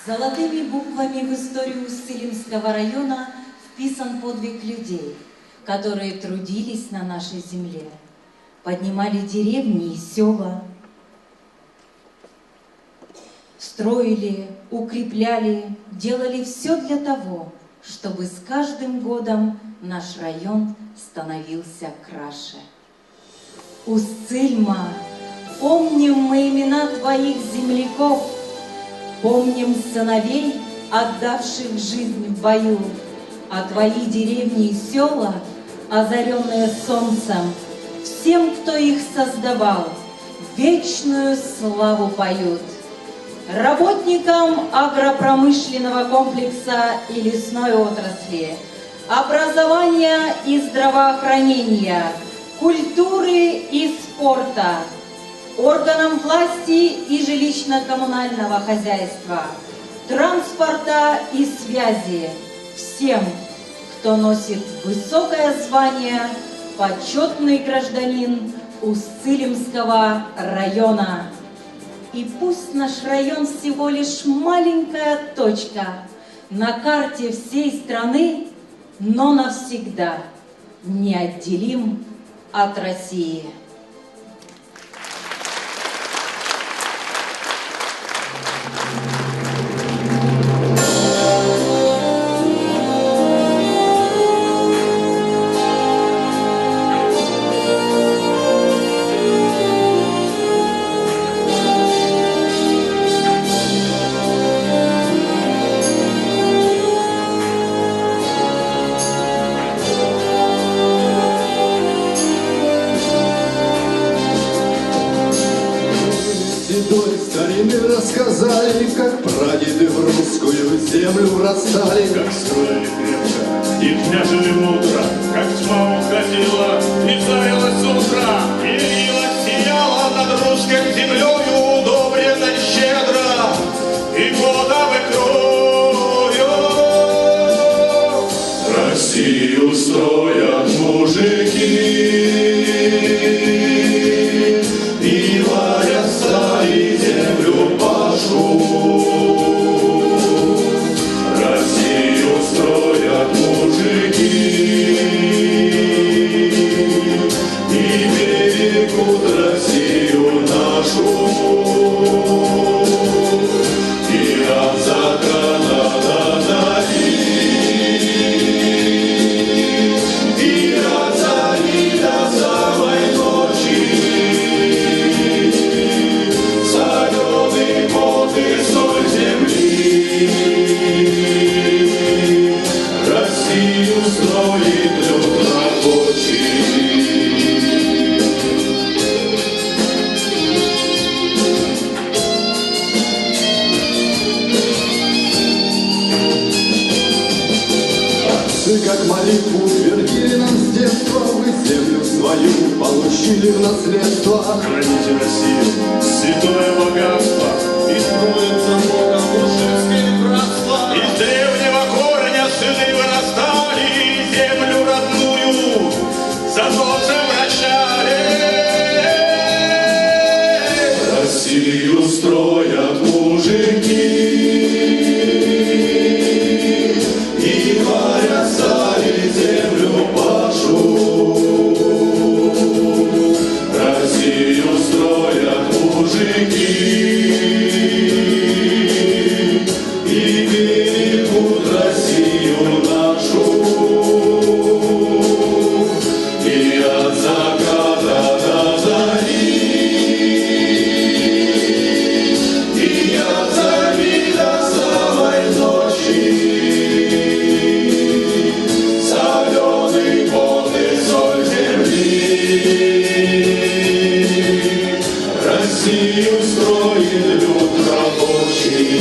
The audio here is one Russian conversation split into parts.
Золотыми буквами в историю Уссылинского района вписан подвиг людей, которые трудились на нашей земле, поднимали деревни и села, строили, укрепляли, делали все для того, чтобы с каждым годом наш район становился краше. Уссыльма, помним мы имена твоих земляков, помним сыновей, отдавших жизнь в бою, а твои деревни и села, озаренные солнцем, всем, кто их создавал, вечную славу поют. Работникам агропромышленного комплекса и лесной отрасли, образования и здравоохранения, культуры и спорта, органам власти и жилищно-коммунального хозяйства, транспорта и связи, всем, кто носит высокое звание почетный гражданин Уссылимского района. И пусть наш район всего лишь маленькая точка на карте всей страны, но навсегда неотделим от России. Рассказали, как прадеды в русскую землю врастали, как строили крепко и княжили мудро, как тьма уходила и зарилась с утра, и ила сияла над русской землею, удобренной щедро, и года выкрою. Россию строят мужики, и варят стали землю пашу. Россию строят мужики и берегут Россию нашу. И от заката до зари, и от зари до самой ночи. Соленый пот и соль земли Россию строит люд рабочий. Отцы, как молитву, твердили нам с детства: вы землю свою получили в наследство. Храните Россию, святое богатство, и строится Богом мужицкое братство. Из древнего корня сыны вырастали, землю родную за солнцем вращали. Россию строят мужики и варят стали землю пашу. Россию строят мужики и берегут Россию нашу. И от заката до зари, и от зари до самой ночи. Соленый пот и соль земли Россию строит люд рабочий.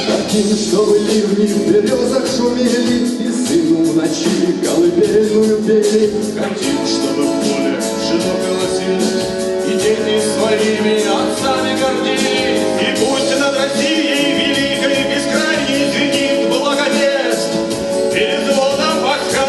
Таким, чтобы ливни в березах шумели и сыну в ночи колыбельную пели. Хотим, чтобы в поле жену голосили и дети своими отцами гордились. И пусть над Россией великой бескрайней звенит благовест перед звоном башка.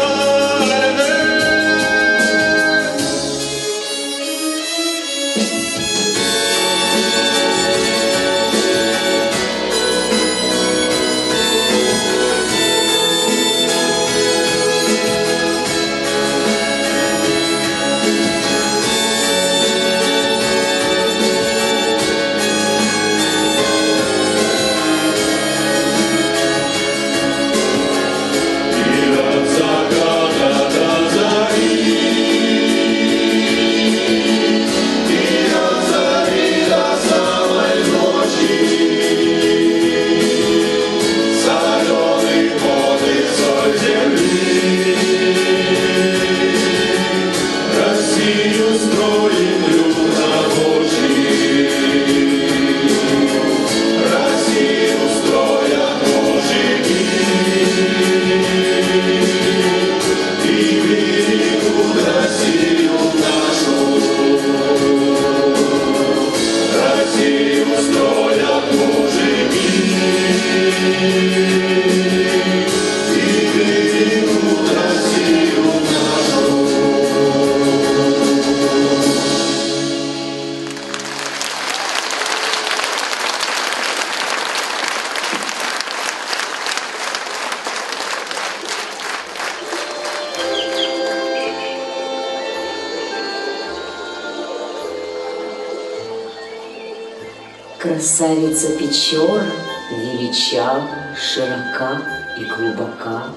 Красавица Печора величава, широка и глубока,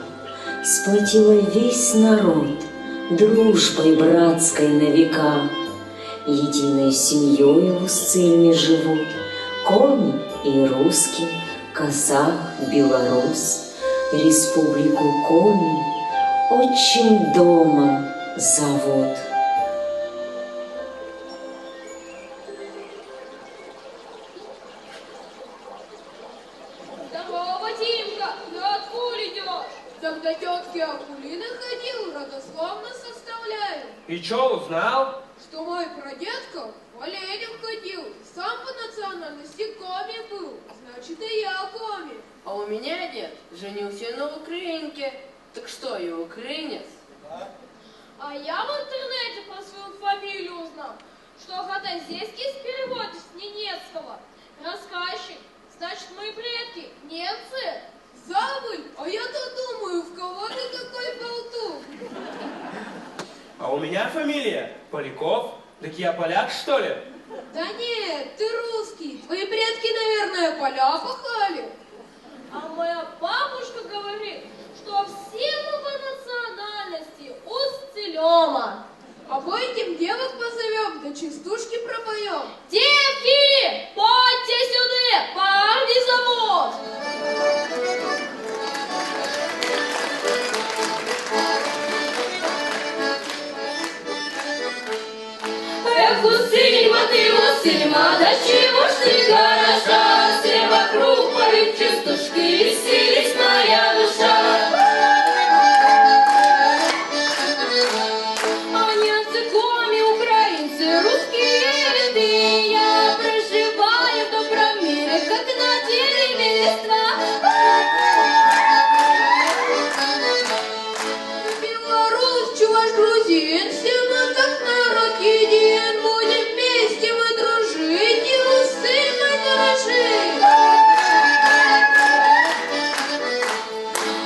сплотила весь народ дружбой братской на века. Единой семьей в Усцильме живут коми и русский, казах, белорус. Республику Коми отчим домом зовут. Здорово, Димка! Ты откуда идешь? Так до тетки Акулины ходил, родословно составляю. И чё, узнал? Что мой прадедка в оленях ходил, сам по национальности коми был, значит и я коми. А у меня дед женился на украинке. Так что, я украинец? А я в интернете про свою фамилию узнал, что Ходозейский с перевода с ненецкого. Рассказчик, значит, мои предки немцы. Забыль, а я-то думаю, в кого ты такой болтун? А у меня фамилия Поляков. Так я поляк, что ли? Да нет, ты русский. Твои предки, наверное, поля пахали. А моя бабушка говорит, что все мы по национальности Усцилема. А этим девок позовем, да частушки пропоем. Девки, подьте сюда, парни зовут. Эх, Усцильма, ты Усцильма, да чего ж ты хороша? Все вокруг поют частушки, веселись моя душа. А немцы, коми, украинцы, русские ты, я проживаю в добром мире, как на дереве листва. Белорус, чуваш, грузин, все мы как народ един, будем вместе мы дружить и Усцильмой дорожить.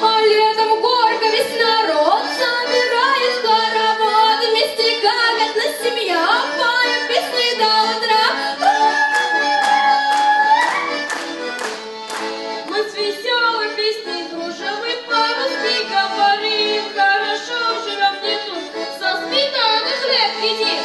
А летом горько весь народ собирает хоровод, вместе как одна семья поет песни до утра. Мы с веселой песней дружим и по-русски говорим, хорошо живем не тут, со сметаной хлеб едим.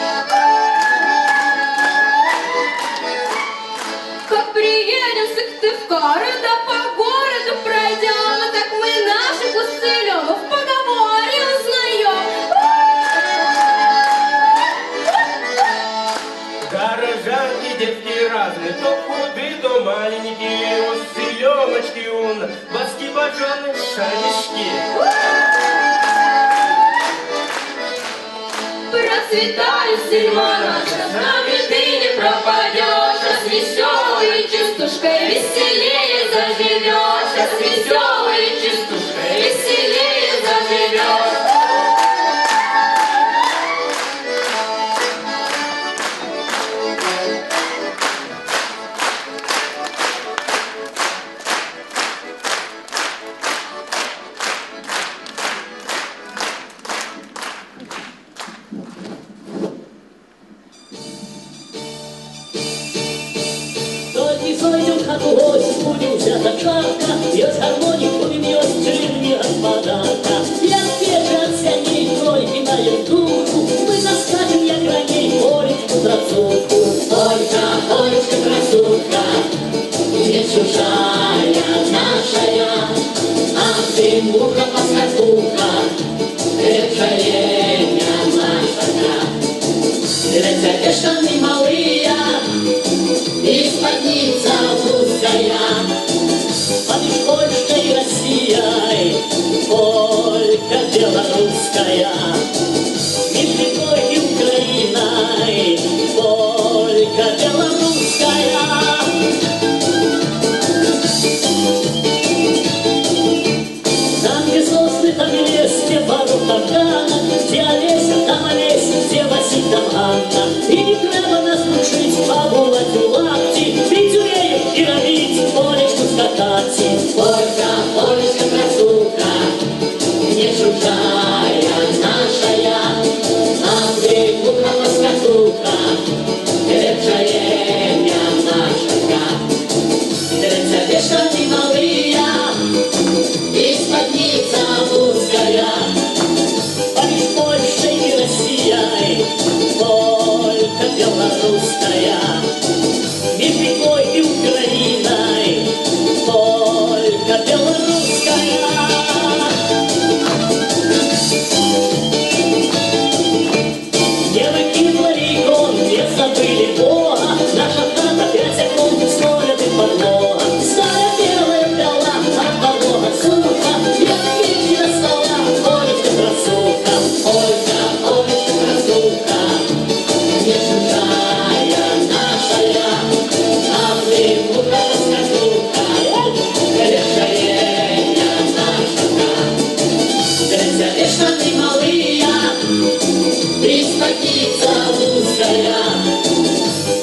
Как приедем в Сыктывкар, да по городу пройдем, так мы наших Усцилёвых в поговоре узнаем. Горожанки, детки разные, то худые, то маленькие. Усцилёмочки у нас, баски баджаны, шаришки. Процветай, Усцильма наша, с нами ты не пропадешь, а с веселой частушкой веселее заживешь, а с веселой частушкой веселее заживешь. Только зайдет хату гость, будем взята чарка, я с гармоник будем ее стрельни от подарка. Я свежий от сяней, тройки даем душу, мы заскачем, я граней, Олечку красотку. Олька, Олечка красотка, не чужая нашая, а ты муха поскакуха, крепкая наша. Для штаны малые, и спадница русская, под Польшей Россией, Полька белорусская, между Литвой и Украиной, Полька белорусская. Там, где сосны, там и лес, где баров, там Ганна, где Олеся, там Олесь, где Василь, там Анна. И не треба нас учить, побулать у лапти, пить умеем и робить, Олечку скатать. Ольга, Олечка красотка, не чужая нашая, а ты муха поскакуха, крепкая наша. вечно ты малые, приспокится русская.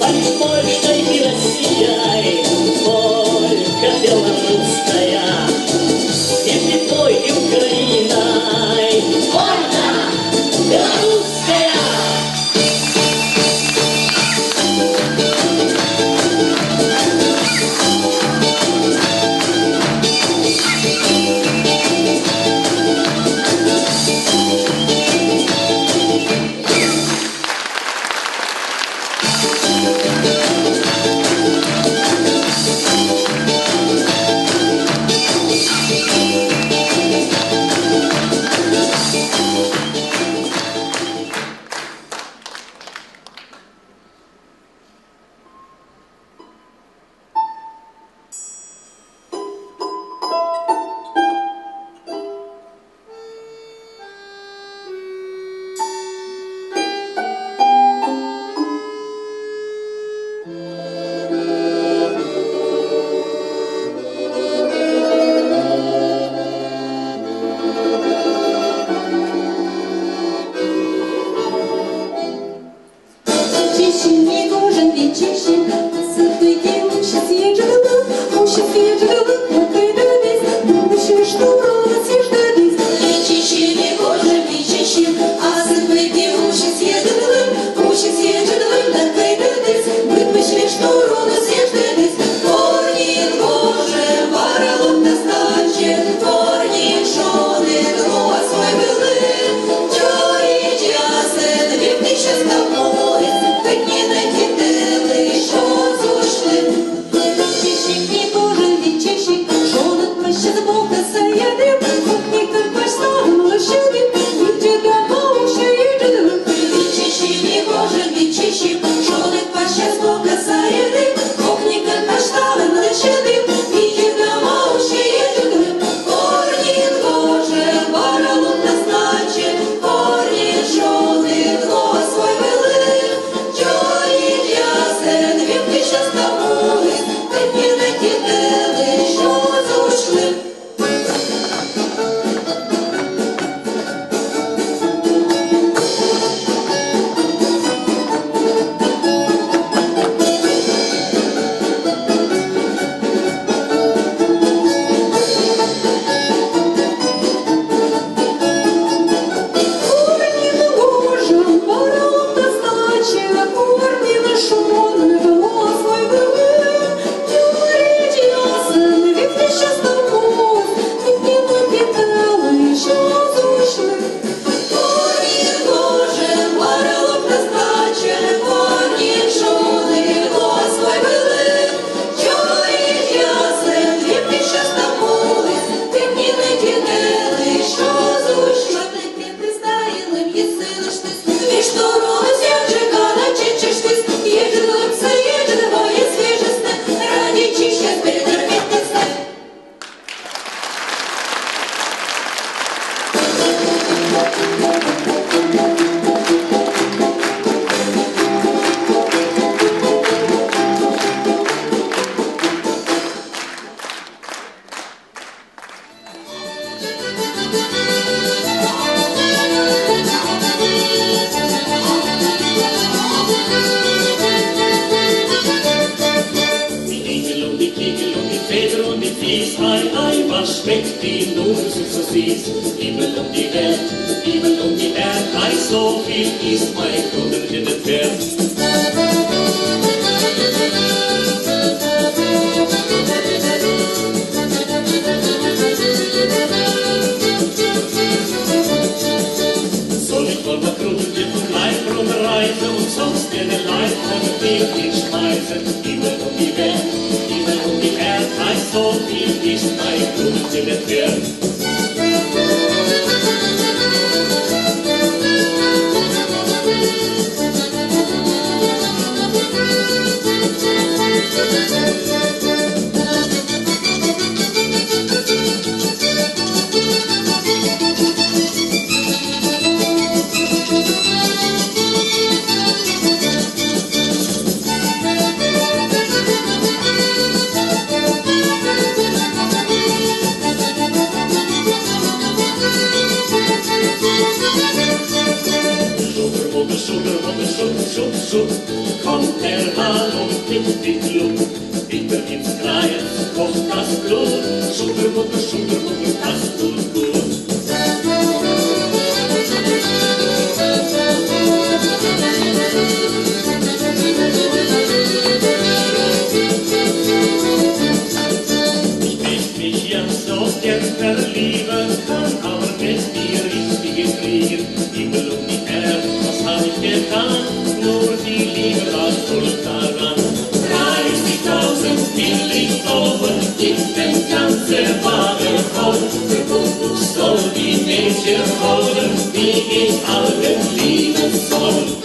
Под Польшей и Россией только белорусская. И Литвой, и Украиной вольно белорусская. schub, kommt der Hahn und kippt die Glut. Bitter ins Kreis, kocht das Blut, Schuddermutter, das tut gut. Ich möchte mich ja so gern verlieben, kann aber nicht die richtige kriegen. Himmel und die Erde, was hab ich getan? Nur die Liebe war schuld daran. 30.000 will ich oben, gibt den ganze Wagen voll. Soll die Mädchen holen, die ich allen lieben soll.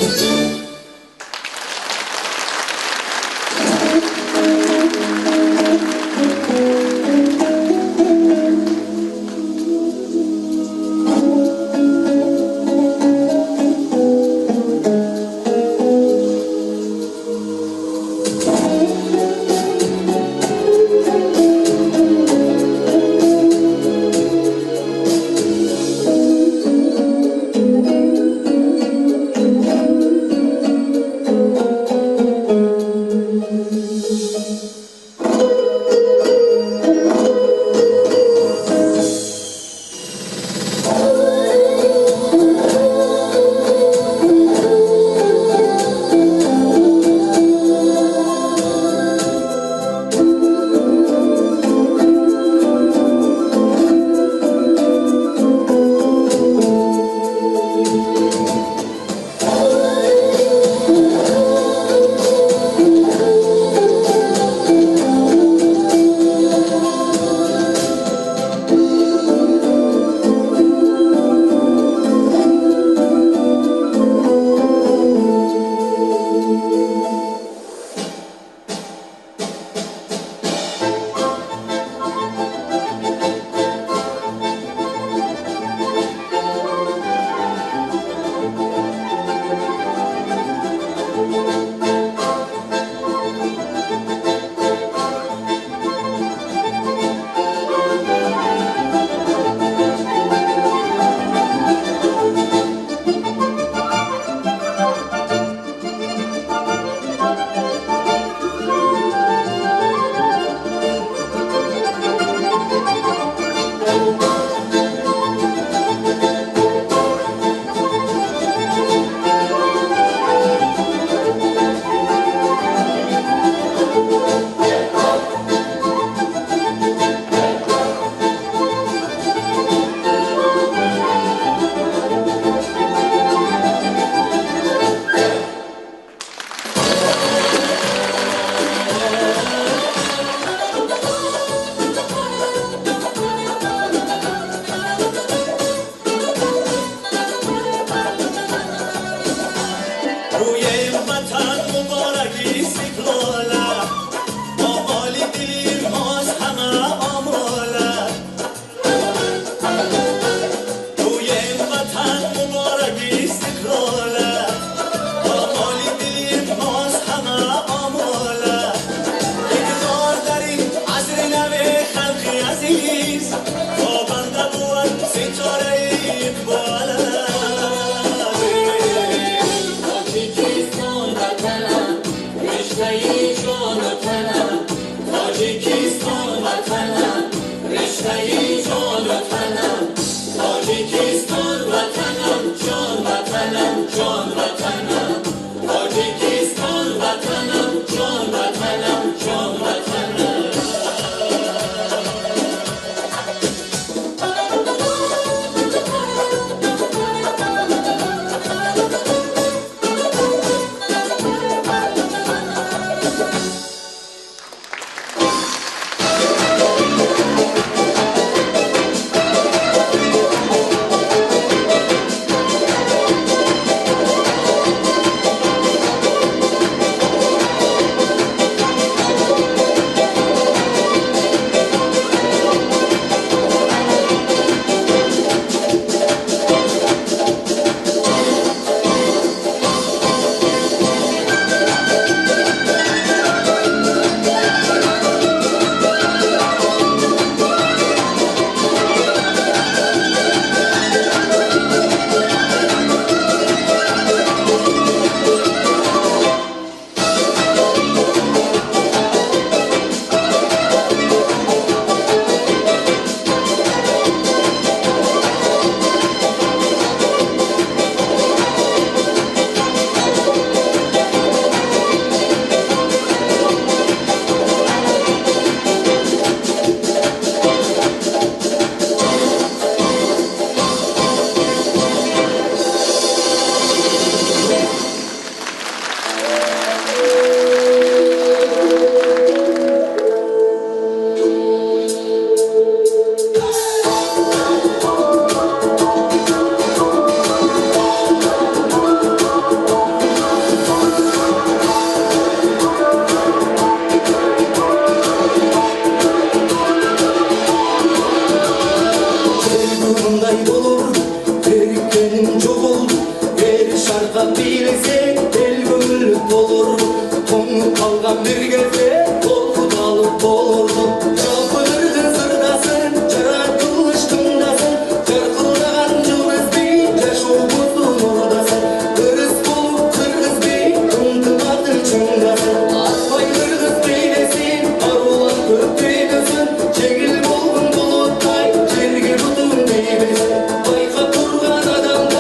bir geze korkut alıp olurdu. Kapıları sırdarsın, yaratılış tındasın. Çarkılagan yıldız bey, yaş olguzun oradasın. Kırız bulup kırgız bey, kımtımadı çındasın. Atmay kırgız beylesin, arulan köpeydesin. Çekil bolgun bulutay, жерге butun değmesin. Bayka turgan adamlar,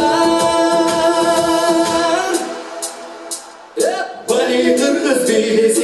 bani kırgız beylesin.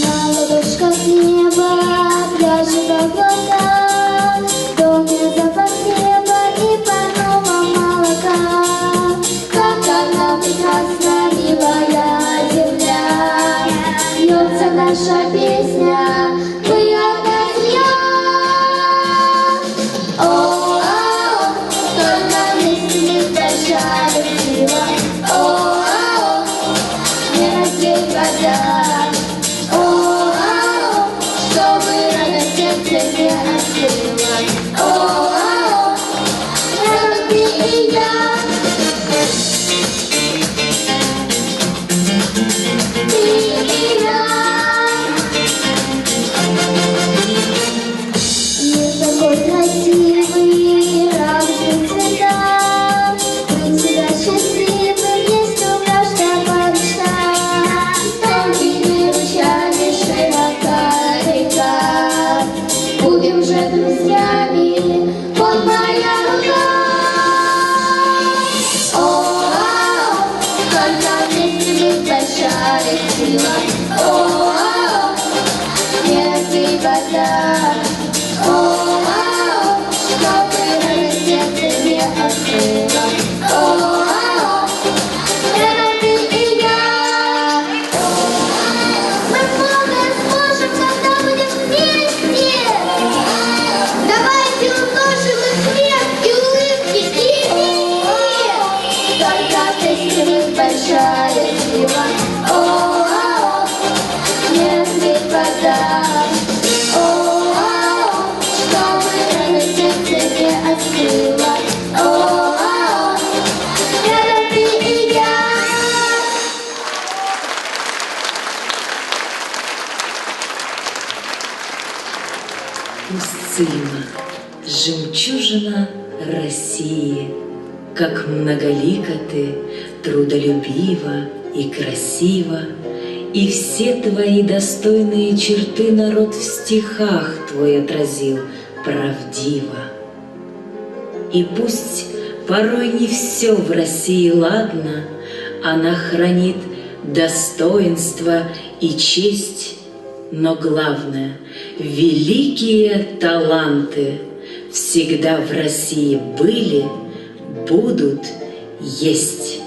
На ладошках неба, пляжи облака, в доме запах хлеба и парного молока. Как она прекрасна, милая земля, льется наша песня, мы одна семья. О, только вместе мы прощались сила. О, не разлей вода. Чтобы радость сердце не остыла. О, это ты и я. Ты и я. Мир такой красивый, радостный цвета. Быть всегда счастливым, есть у каждого мечта. Тонкими ручьями широка река. Будем же друзьями, вот моя рука. О, только вместе мы большая сила. О, не разлей вода. О, чтобы радость сердце не остыла. О, это ты и я. Мы многое сможем, когда будем вместе. Давайте умножим и свет, и улыбки, и мир. Только вместе мы большая сила. О, не разлей вода. О, чтобы радость сердце не остыла. О, это ты и я. Устима, жемчужина России, как многолика ты, трудолюбива и красива, и все твои достойные черты народ в стихах твой отразил правдиво. И пусть порой не все в России ладно, она хранит достоинство и честь, но главное, великие таланты всегда в России были, будут, есть.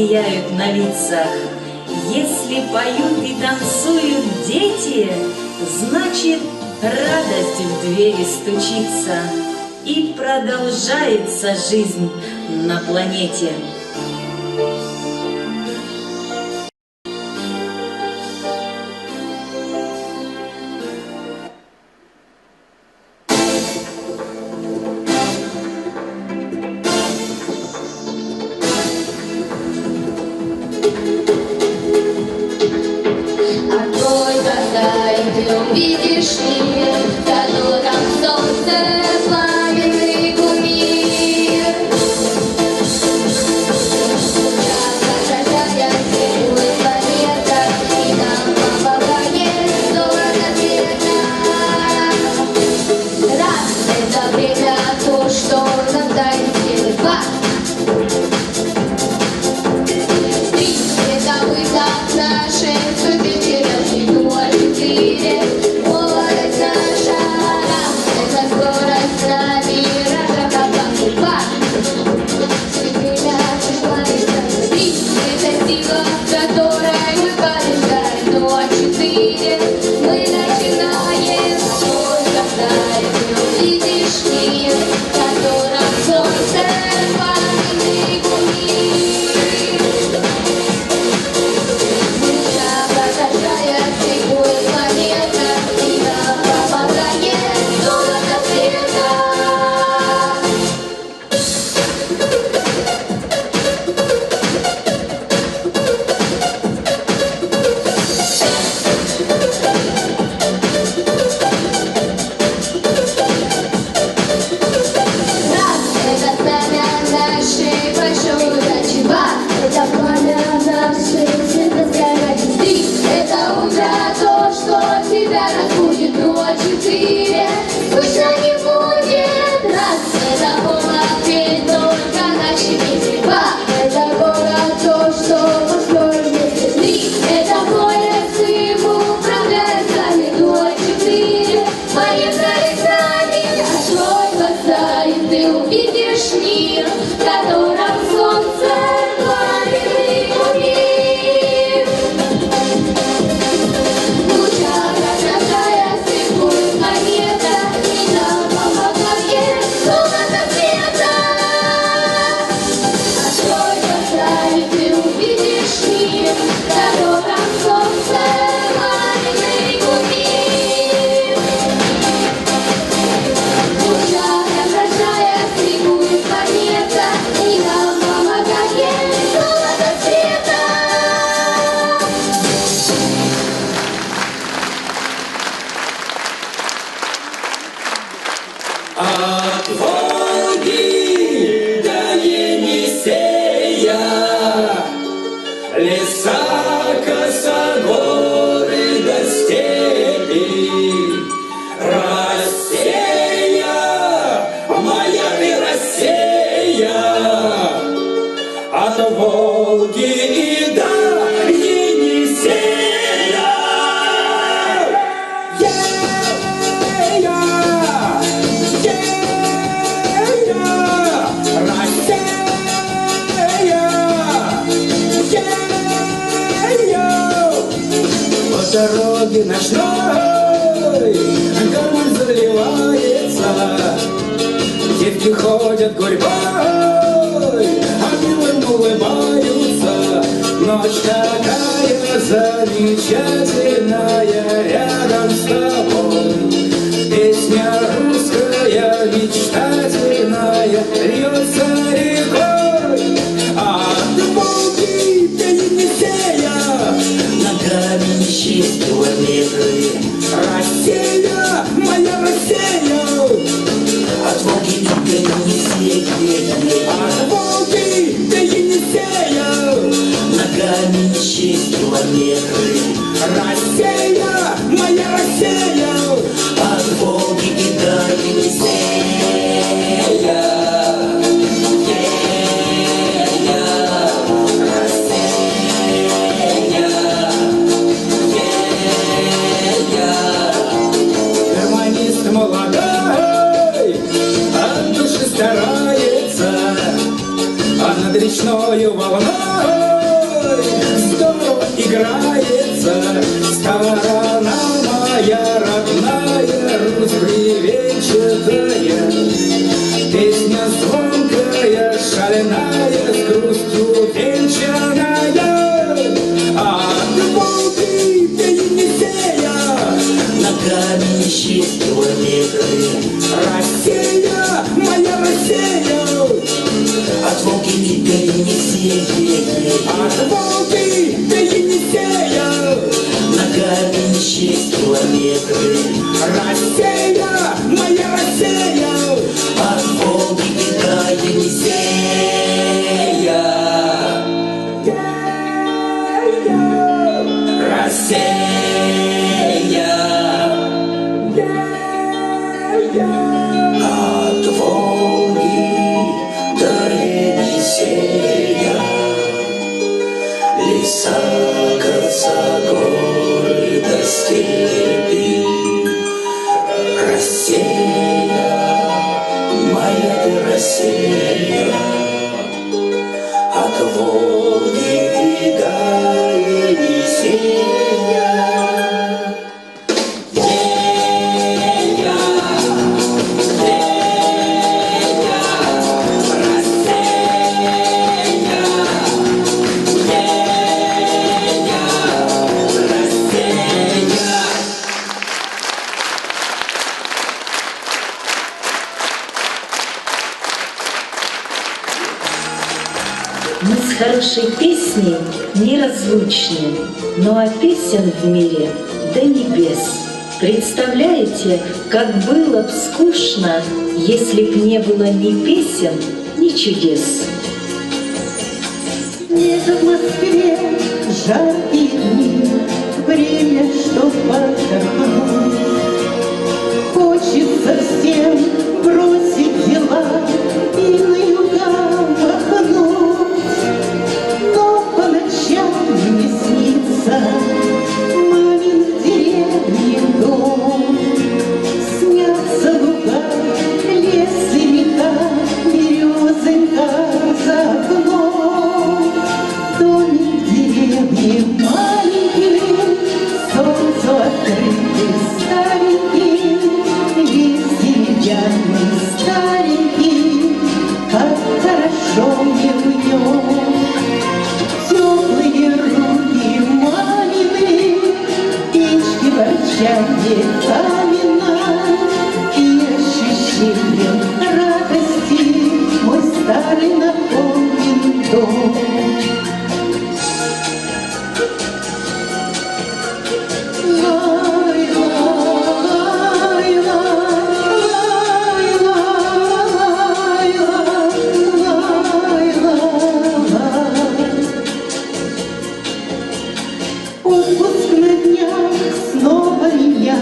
сияют на лицах. Если поют и танцуют дети, значит, радость в двери стучится, и продолжается жизнь на планете. Открой глаза, и ты увидишь мир, в котором солнце пламенный кумир. Отражая силы планета, и нам помогает золото света. Раз — это время, то, что нам дает силы. Два — это вызов нашей судьбе вперед, ноль, четыре, скорость наша, раз, это скорость на миражах, два, время пришла, три, это сила, которой мы побеждаем, ноль, четыре, мы начинаем, сколько знаем, видишь мир, в котором солнце пламенный кумир. От Волги до Енисея, леса, косогоры до степи, Россия, моя ты Россия, от Волги и до Енисея. По дороге ночной гармонь заливается, девки ходят гурьбой, а милым улыбаются. Ночь такая замечательная рядом с тобой. Песня русская мечтательная льется рекой. От Волги до Енисея ногами не счесть километры. Россия, моя Россия, от Волги до Енисея, от Волги до Енисея ногами не счесть километры. Россия, Ногами не счесть километры. Россия, моя Россия, От Волги до Енисея, от Волги до Енисея. ногами не счесть километры. Россия, моя Россия, От Волги до Енисея. Россия. От Волги до Енисея. Леса, коса, горы до степи. Россия, моя ты Россия. От Волги до Енисея. Мы с хорошей песней неразлучны, но а песен в мире до небес. Представляете, как было б скучно, если б не было ни песен, ни чудес. Снега в Москве, жаркие дни, время, чтоб отдохнуть. Хочется всем бросить дела и на юга махнуть. Но по ночам мне снится мамин в деревне дом. Снятся луга, лес и река, березонька за окном. Домик в деревне маленький, солнцу открытый, старенький, весь деревянный, старенький, как хорошо мне в нем. Теплые руки мамины, печки ворчанье каменной, и ощущением радости мой старый наполнен дом. Отпуск на днях, снова меня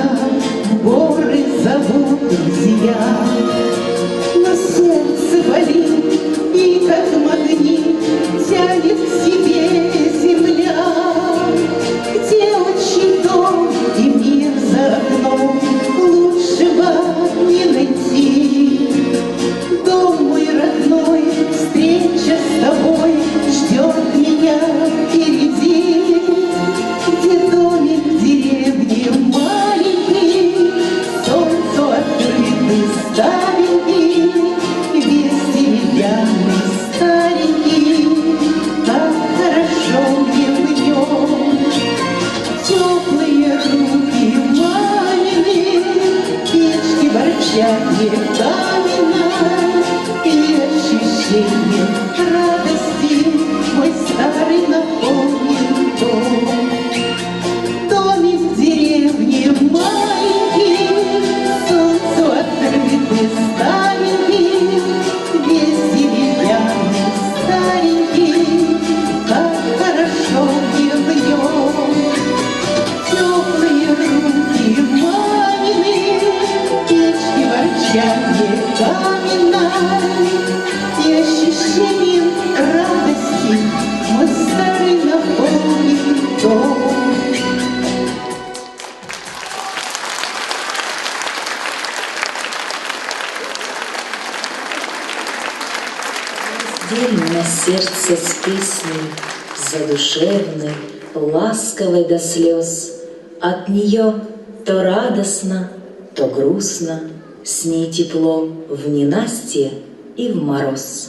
в горы зовут друзья. Но сердце болит, и как магнит тянет к себе земля. Где отчий дом и мир за окном, лучшего не найти. Дом мой родной, встреча с тобой ждет меня впереди. Где домик в деревне маленький, солнцу открытый, старенький, весь деревянный, старенький, как хорошо мне в нем. Теплые руки мамины, печки ворчанье каменной, и ощущение радости мой старый наполнен дом. Домик в деревне маленький, солнцу открытый, старенький, весь деревянный, старенький, как хорошо мне в нем. Теплые руки мамины, печки ворчанье каменной, и ощущением радости мой старый наполнен дом. Раздельно сердце с песней, задушевной, ласковой до слез. От нее то радостно, то грустно, с ней тепло в ненастье и в мороз.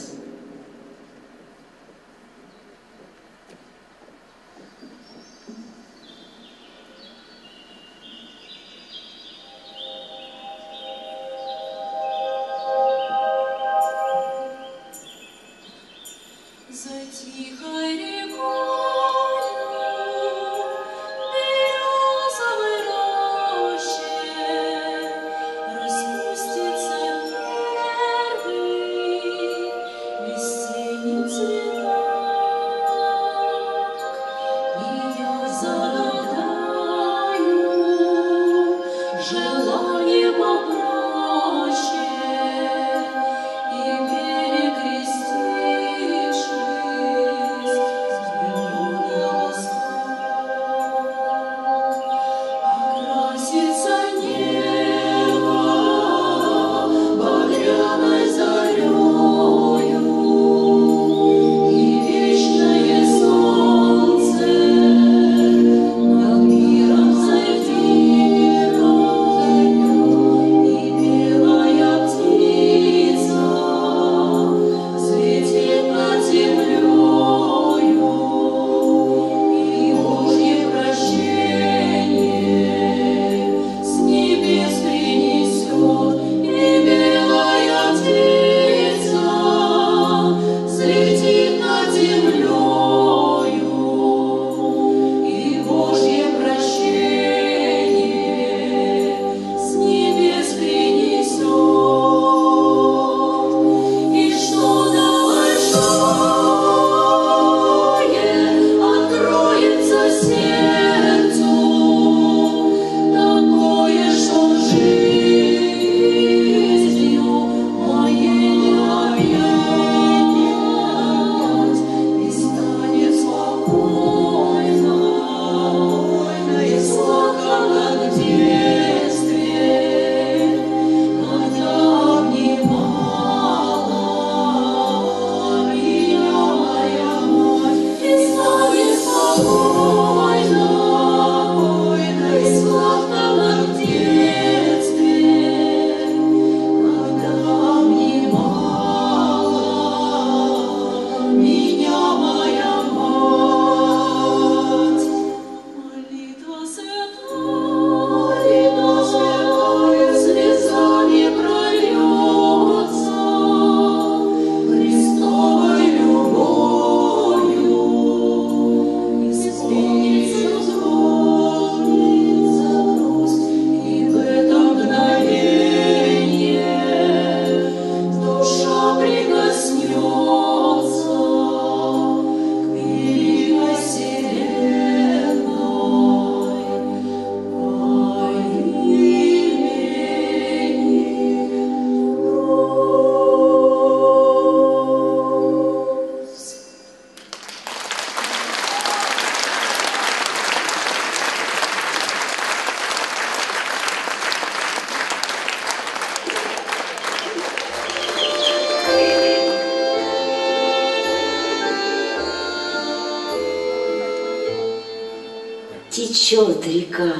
Течет река,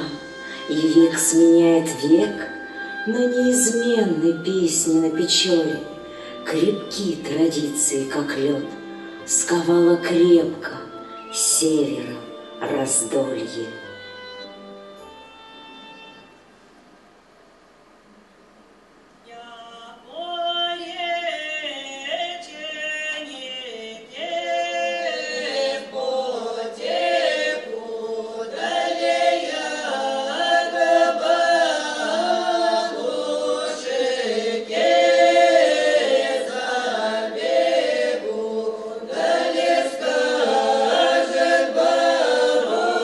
и век сменяет век, но неизменны песни на Печоре. Крепки традиции, как лед, сковало крепко севером раздолье. Скажет бабушка,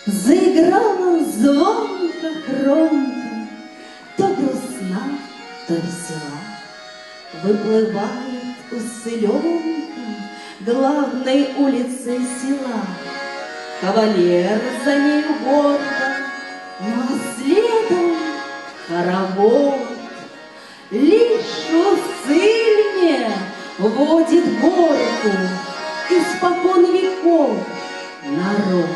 Заиграла звонко, громко, то грустна, то весела. Выплывает усыленка главной улицы села. Кавалер за нею гордо, но следом хоровод. Лишь у Цильме водит горку испокон веков народ.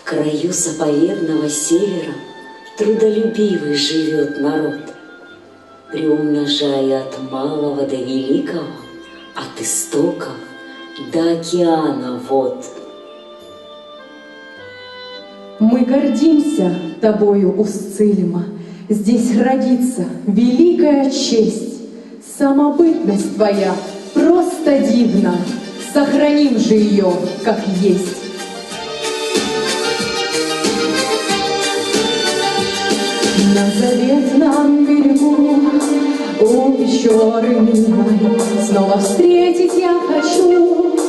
В краю заповедного севера трудолюбивый живет народ, приумножая от малого до великого, от истоков до океана вод. Мы гордимся тобою, Ус-Цильма. Здесь родится великая честь. Самобытность твоя просто дивна. сохраним же ее как есть. На заветном берегу у пещеры милой снова встретить я хочу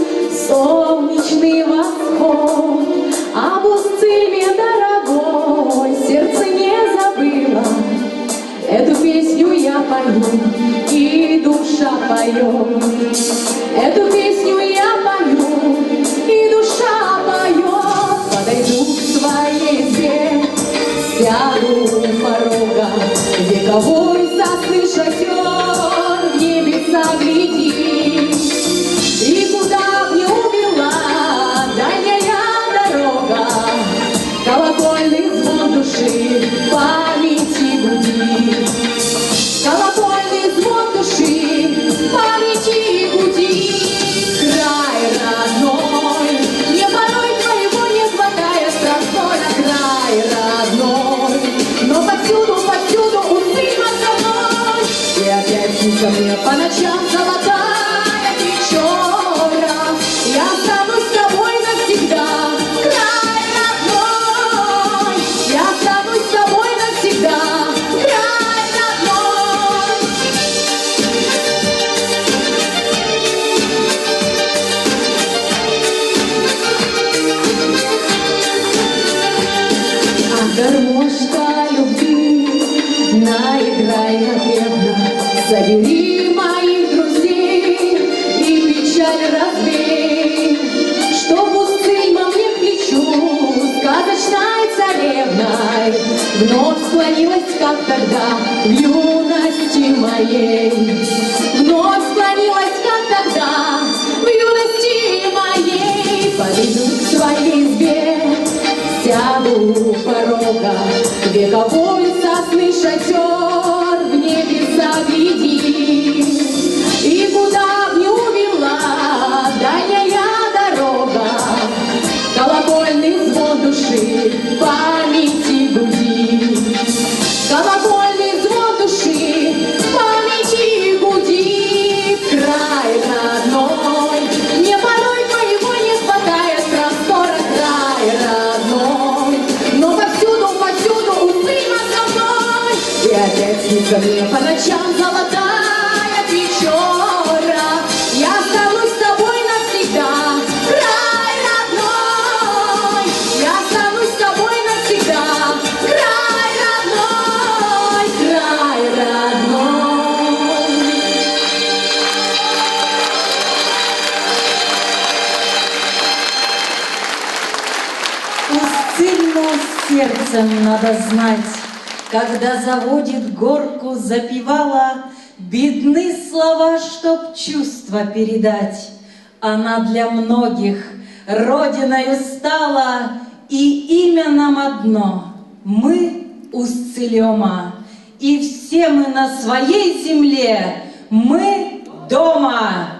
солнечный восход. Об Устильме дорогой сердце не забыло. Эту песню я пою, и душа поет. Эту песню я пою, и душа поет. Подойду к своей избе, сяду у порога, вековой сосны шатер, в небеса гляди. И куда б не увела дальняя дорога, колокольный звон души памяти гудит. Колокольный звон души памяти гудит. Край родной, мне порой твоего не хватает простой. Край родной, но повсюду Устильма со мной. И опять снится мне по ночам золотая печора. Я останусь с тобой навсегда. Край родной, я останусь с тобой навсегда. Край родной. А гармошка любви, наиграй напевно, собери моих друзей и печаль разбей, чтоб Устильма мне к плечу сказочной царевной вновь склонилась, как тогда в юности моей. Вновь склонилась, как тогда в юности моей. Подойду к своей избе, сяду у порога, вековой сосны шатер, в небеса гляди. И куда б не увела дальняя дорога, колокольный звон души памяти гудит. Колокольный звон души памяти гудит. Край родной, мне порой твоего не хватает простора. Край родной, но повсюду Устильма со мной. И опять снится мне по ночам золотая печора. Я останусь с тобой навсегда. Край родной, я останусь с тобой навсегда. Край родной, край родной. Устильму сердцем надо знать, когда заводит горку, запевала, бедны слова, чтоб чувства передать. Она для многих родиною стала, и имя нам одно — мы Устильма, и все мы на своей земле, мы дома.